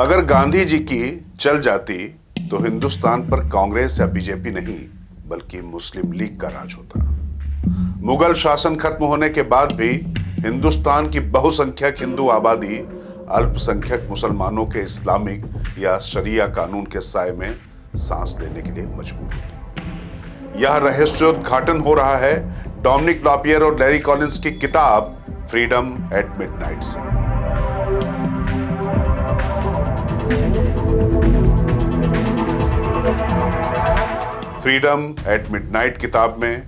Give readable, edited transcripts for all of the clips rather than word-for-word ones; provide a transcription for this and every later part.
अगर गांधी जी की चल जाती तो हिंदुस्तान पर कांग्रेस या बीजेपी नहीं बल्कि मुस्लिम लीग का राज होता। मुगल शासन खत्म होने के बाद भी हिंदुस्तान की बहुसंख्यक हिंदू आबादी अल्पसंख्यक मुसलमानों के इस्लामिक या शरिया कानून के साए में सांस लेने के लिए मजबूर होती। यह रहस्योद्घाटन हो रहा है डोमिनिक लॉपियर और लैरी कॉलिंस की किताब फ्रीडम एट मिडनाइट से। फ्रीडम एट मिडनाइट किताब में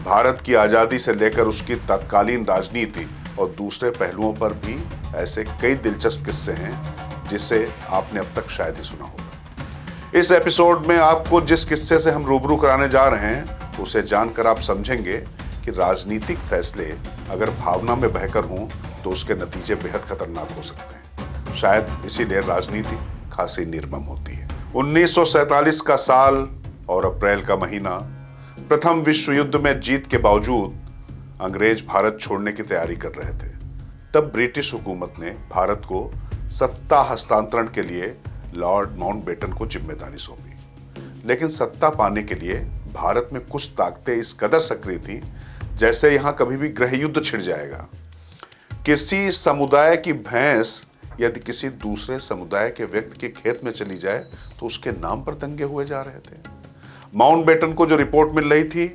भारत की आजादी से लेकर उसकी तत्कालीन राजनीति और दूसरे पहलुओं पर भी ऐसे कई दिलचस्प किस्से हैं जिसे आपने अब तक शायद ही सुना होगा। इस एपिसोड में आपको जिस किस्से से हम रूबरू कराने जा रहे हैं उसे जानकर आप समझेंगे कि राजनीतिक फैसले अगर भावना में बहकर हों तो उसके नतीजे बेहद खतरनाक हो सकते हैं। शायद इसीलिए राजनीति खासी निर्मम होती है। 1947 का साल और अप्रैल का महीना। प्रथम विश्व युद्ध में जीत के बावजूद अंग्रेज भारत छोड़ने की तैयारी कर रहे थे। तब ब्रिटिश हुकूमत ने भारत को सत्ता हस्तांतरण के लिए लॉर्ड माउंटबेटन को जिम्मेदारी सौंपी। लेकिन सत्ता पाने के लिए भारत में कुछ ताकतें इस कदर सक्रिय थी जैसे यहां कभी भी गृह युद्ध छिड़ जाएगा। किसी समुदाय की भैंस यदि किसी दूसरे समुदाय के व्यक्ति के खेत में चली जाए तो उसके नाम पर दंगे हुए जा रहे थे। माउंटबेटन को जो रिपोर्ट मिल रही थी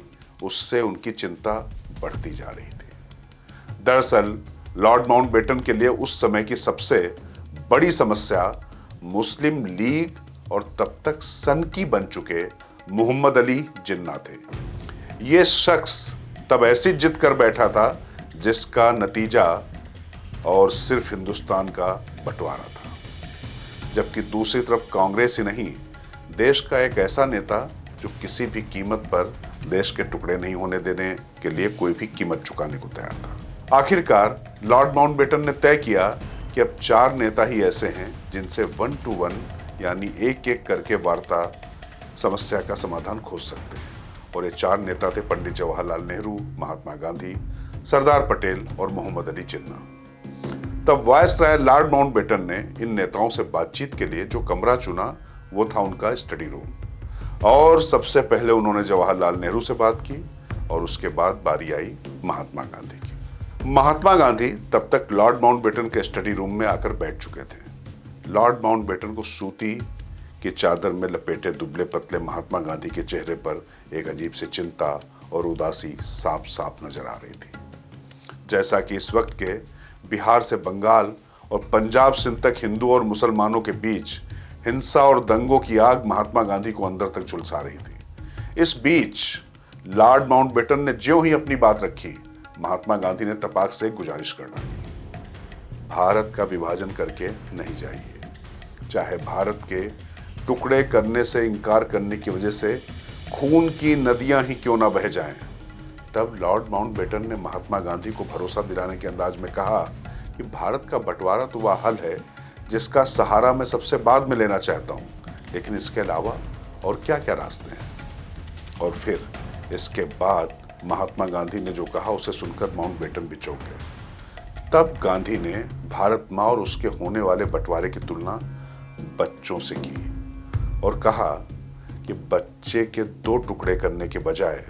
उससे उनकी चिंता बढ़ती जा रही थी। दरअसल लॉर्ड माउंटबेटन के लिए उस समय की सबसे बड़ी समस्या मुस्लिम लीग और तब तक सनकी बन चुके मोहम्मद अली जिन्ना थे। यह शख्स तब ऐसी जिद कर बैठा था जिसका नतीजा और सिर्फ हिंदुस्तान का बंटवारा था। जबकि दूसरी तरफ कांग्रेस ही नहीं, देश का एक ऐसा नेता जो किसी भी कीमत पर देश के टुकड़े नहीं होने देने के लिए कोई भी कीमत चुकाने को तैयार था। आखिरकार लॉर्ड माउंटबेटन ने तय किया कि अब 4 नेता ही ऐसे हैं जिनसे 1 to 1 यानी एक एक करके वार्ता समस्या का समाधान खोज सकते हैं। और ये 4 नेता थे पंडित जवाहरलाल नेहरू, महात्मा गांधी, सरदार पटेल और मोहम्मद अली जिन्ना। तब वायसराय लॉर्ड माउंटबेटन ने इन नेताओं से बातचीत के लिए जो कमरा चुना वो था उनका स्टडी रूम। और सबसे पहले उन्होंने जवाहरलाल नेहरू से बात की और उसके बाद बारी आई महात्मा गांधी की। महात्मा गांधी तब तक लॉर्ड माउंटबेटन के स्टडी रूम में आकर बैठ चुके थे। लॉर्ड माउंटबेटन को सूती की चादर में लपेटे दुबले पतले महात्मा गांधी के चेहरे पर एक अजीब सी चिंता और उदासी साफ साफ नजर आ रही थी। जैसा कि इस वक्त के बिहार से बंगाल और पंजाब सिंध तक हिंदू और मुसलमानों के बीच हिंसा और दंगों की आग महात्मा गांधी को अंदर तक झुलसा रही थी। इस बीच लॉर्ड माउंटबेटन ने ज्यों ही अपनी बात रखी, महात्मा गांधी ने तपाक से गुजारिश कर डाली, भारत का विभाजन करके नहीं जाइए, चाहे भारत के टुकड़े करने से इनकार करने की वजह से खून की नदियां ही क्यों ना बह जाएं। तब लॉर्ड माउंटबेटन ने महात्मा गांधी को भरोसा दिलाने के अंदाज में कहा कि भारत का बंटवारा तो वह हल है जिसका सहारा मैं सबसे बाद में लेना चाहता हूं, लेकिन इसके अलावा और क्या क्या रास्ते हैं। और फिर इसके बाद महात्मा गांधी ने जो कहा उसे सुनकर माउंटबेटन भी चौंक गए। तब गांधी ने भारत माँ और उसके होने वाले बंटवारे की तुलना बच्चों से की और कहा कि बच्चे के 2 टुकड़े करने के बजाय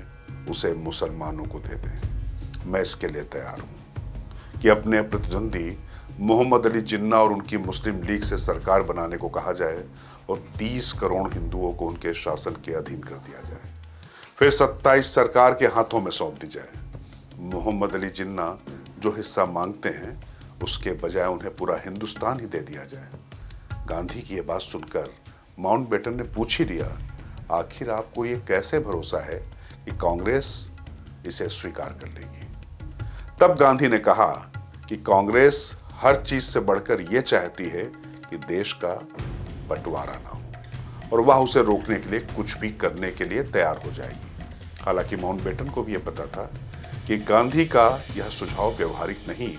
उसे मुसलमानों को दे दें। मैं इसके लिए तैयार हूं कि अपने प्रतिद्वंदी मोहम्मद अली जिन्ना और उनकी मुस्लिम लीग से सरकार बनाने को कहा जाए और 30 करोड़ हिंदुओं को उनके शासन के अधीन कर दिया जाए। फिर सत्ता इस सरकार के हाथों में सौंप दी जाए। मोहम्मद अली जिन्ना जो हिस्सा मांगते हैं उसके बजाय उन्हें पूरा हिंदुस्तान ही दे दिया जाए। गांधी की यह बात सुनकर माउंटबेटन ने पूछ ही लिया, आखिर आपको ये कैसे भरोसा है कि कांग्रेस इसे स्वीकार कर लेगी। तब गांधी ने कहा कि कांग्रेस हर चीज से बढ़कर यह चाहती है कि देश का बंटवारा ना हो और वह उसे रोकने के लिए कुछ भी करने के लिए तैयार हो जाएगी। हालांकि माउंटबेटन को भी यह पता था कि गांधी का यह सुझाव व्यवहारिक नहीं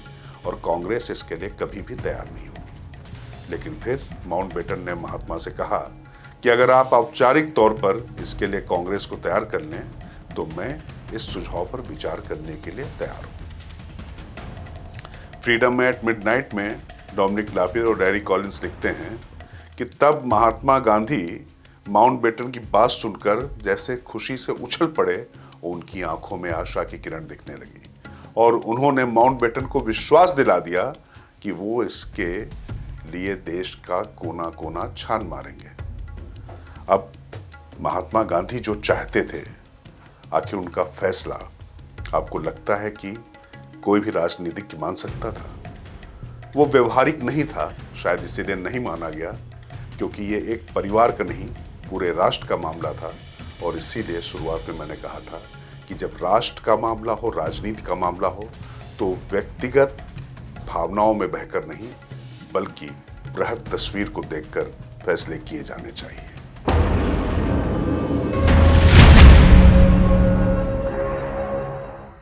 और कांग्रेस इसके लिए कभी भी तैयार नहीं होगी। लेकिन फिर माउंटबेटन ने महात्मा से कहा कि अगर आप औपचारिक तौर पर इसके लिए कांग्रेस को तैयार कर लें तो मैं इस सुझाव पर विचार करने के लिए तैयार हूं। फ्रीडम एट मिडनाइट में डोमिनिक लॉपियर और लैरी कॉलिंस लिखते हैं कि तब महात्मा गांधी माउंटबेटन की बात सुनकर जैसे खुशी से उछल पड़े और उनकी आंखों में आशा की किरण दिखने लगी और उन्होंने माउंटबेटन को विश्वास दिला दिया कि वो इसके लिए देश का कोना कोना छान मारेंगे। अब महात्मा गांधी जो चाहते थे, आखिर उनका फैसला आपको लगता है कि कोई भी राजनीतिज्ञ मान सकता था? वो व्यवहारिक नहीं था, शायद इसीलिए नहीं माना गया क्योंकि ये एक परिवार का नहीं पूरे राष्ट्र का मामला था। और इसीलिए शुरुआत में मैंने कहा था कि जब राष्ट्र का मामला हो, राजनीति का मामला हो, तो व्यक्तिगत भावनाओं में बहकर नहीं बल्कि बृहद तस्वीर को देखकर फैसले किए जाने चाहिए।